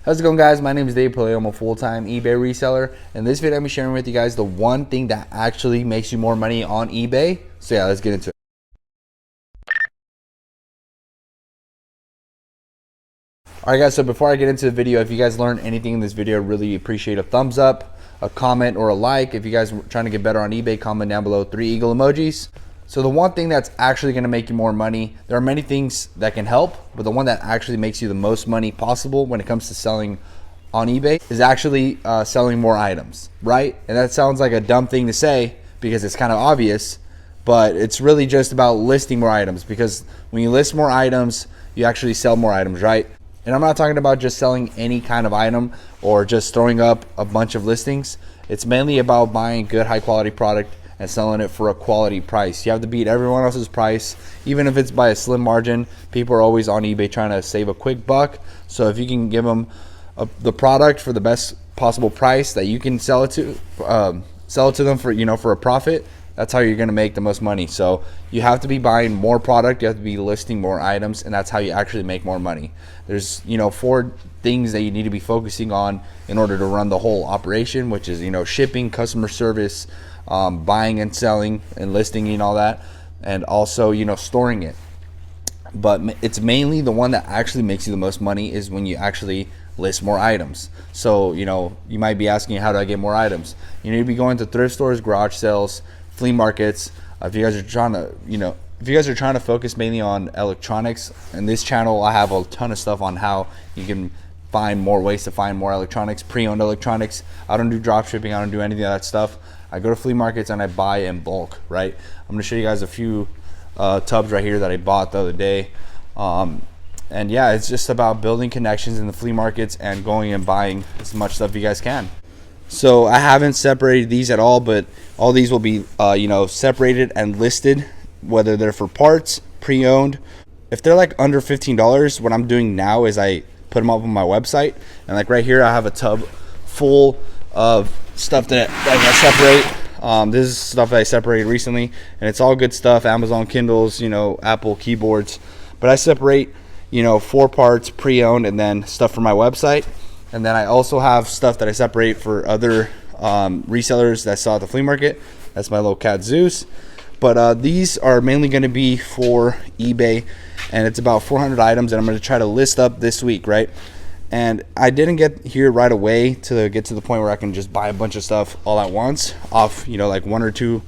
How's it going, guys? My name is Dave Pallets. I'm a full-time eBay reseller. In this video, I'm going to be sharing with you guys the one thing that actually makes you more money on eBay. So yeah, let's get into it. Alright guys, so before I get into the video, if you guys learned anything in this video, I really appreciate a thumbs up, a comment, or a like. If you guys are trying to get better on eBay, comment down below 3 eagle emojis. So the one thing that's actually going to make you more money, there are many things that can help, but the one that actually makes you the most money possible when it comes to selling on eBay is actually selling more items, right? And that sounds like a dumb thing to say because it's kind of obvious, but it's really just about listing more items, because when you list more items, you actually sell more items, right? And I'm not talking about just selling any kind of item or just throwing up a bunch of listings. It's mainly about buying good, high quality product and selling it for a quality price. You have to beat everyone else's price, even if it's by a slim margin. People are always on eBay trying to save a quick buck. So if you can give them the product for the best possible price that you can sell it to them for, for a profit, that's how you're gonna make the most money. So you have to be buying more product, you have to be listing more items, and that's how you actually make more money. There's 4 things that you need to be focusing on in order to run the whole operation, which is shipping, customer service, buying and selling and listing and all that, and also storing it. But it's mainly the one that actually makes you the most money is when you actually list more items. So you might be asking, how do I get more items? You need to be going to thrift stores, garage sales, flea markets. If you guys are trying to focus mainly on electronics, in this channel I have a ton of stuff on how you can find more ways to find more electronics, pre-owned electronics. I don't do drop shipping, I don't do anything of that stuff. I go to flea markets and I buy in bulk, right? I'm gonna show you guys a few tubs right here that I bought the other day. And yeah, it's just about building connections in the flea markets and going and buying as much stuff you guys can. So I haven't separated these at all, but all these will be separated and listed, whether they're for parts, pre-owned. If they're like under $15, what I'm doing now is I put them up on my website, and like right here I have a tub full of stuff that I separate. This is stuff that I separated recently, and it's all good stuff, Amazon Kindles, Apple keyboards, but I separate 4 parts pre-owned and then stuff for my website. And then I also have stuff that I separate for other resellers that sell at the flea market. That's my little cat Zeus. But these are mainly going to be for eBay, and it's about 400 items that I'm going to try to list up this week, right? And I didn't get here right away to get to the point where I can just buy a bunch of stuff all at once off, like 1 or 2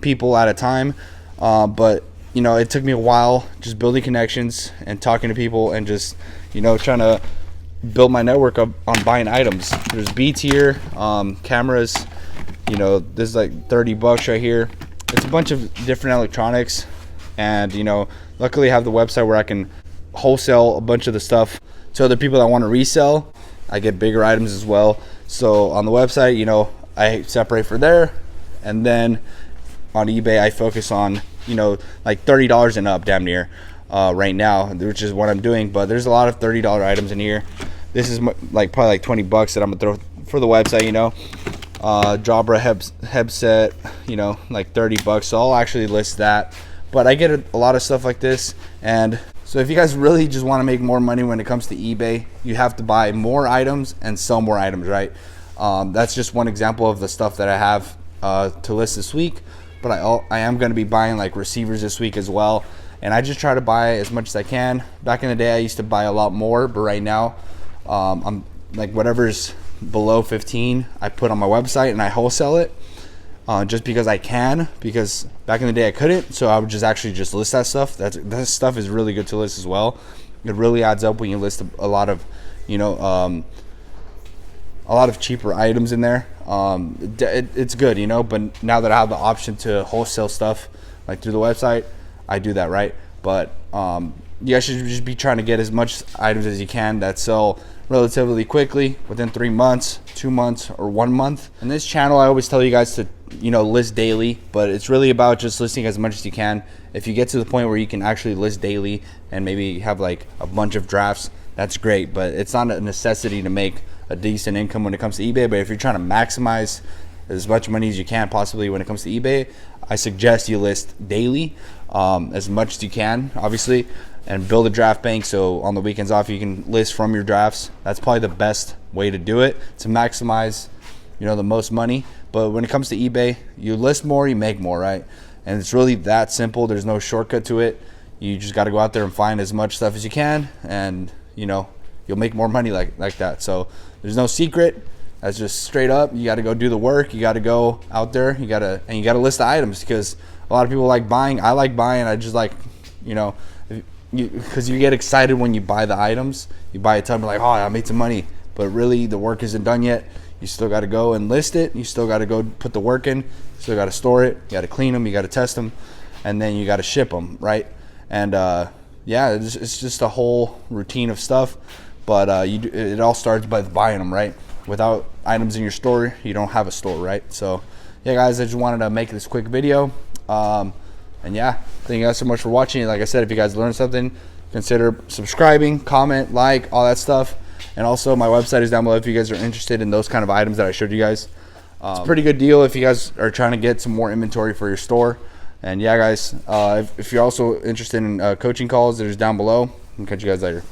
people at a time. But it took me a while just building connections and talking to people and just trying to build my network up on buying items. There's B tier cameras. This is like $30 right here. It's a bunch of different electronics, and luckily I have the website where I can wholesale a bunch of the stuff to other people that want to resell. I get bigger items as well. So on the website, I separate for there, and then on eBay I focus on like $30 and up, damn near, right now, which is what I'm doing. But there's a lot of $30 items in here. This is probably like $20 that I'm gonna throw for the website. Jabra headset, like $30. So I'll actually list that. But I get a lot of stuff like this. And so if you guys really just want to make more money when it comes to eBay, you have to buy more items and sell more items, right? That's just one example of the stuff that I have to list this week. But I am going to be buying like receivers this week as well, and I just try to buy as much as I can. Back in the day I used to buy a lot more, but right now I'm like whatever's below 15 I put on my website and I wholesale it, just because I can, because back in the day I couldn't. So I would just list that stuff. That stuff is really good to list as well. It really adds up when you list a lot of cheaper items in there. It's good, but now that I have the option to wholesale stuff like through the website, I do that, right? But you guys should just be trying to get as much items as you can that sell relatively quickly within 3 months, 2 months, or 1 month. In this channel I always tell you guys to list daily, but it's really about just listing as much as you can. If you get to the point where you can actually list daily and maybe have like a bunch of drafts, that's great, but it's not a necessity to make a decent income when it comes to eBay. But if you're trying to maximize as much money as you can possibly. When it comes to eBay, I suggest you list daily, as much as you can, obviously, and build a draft bank. So on the weekends off, you can list from your drafts. That's probably the best way to do it to maximize, you know, the most money. But when it comes to eBay, you list more, you make more, right? And it's really that simple. There's no shortcut to it. You just got to go out there and find as much stuff as you can, and you know, you'll make more money like that. So there's no secret. That's just straight up. You got to go do the work. You got to go out there. You got to list the items, because a lot of people like buying. I like buying. I just like, you know, because you get excited when you buy the items. You buy a ton, like, oh, I made some money, but really the work isn't done yet. You still got to go and list it. You still got to go put the work in. You still got to store it. You got to clean them. You got to test them, and then you got to ship them, right? And yeah, it's just a whole routine of stuff. But it all starts by buying them, right? Without items in your store, you don't have a store, right? So yeah, guys, I just wanted to make this quick video. And yeah, thank you guys so much for watching. Like I said, if you guys learned something, consider subscribing, comment, like, all that stuff. And also, my website is down below if you guys are interested in those kind of items that I showed you guys. It's a pretty good deal if you guys are trying to get some more inventory for your store. And yeah, guys, if you're also interested in coaching calls, there's down below. I'll catch you guys later.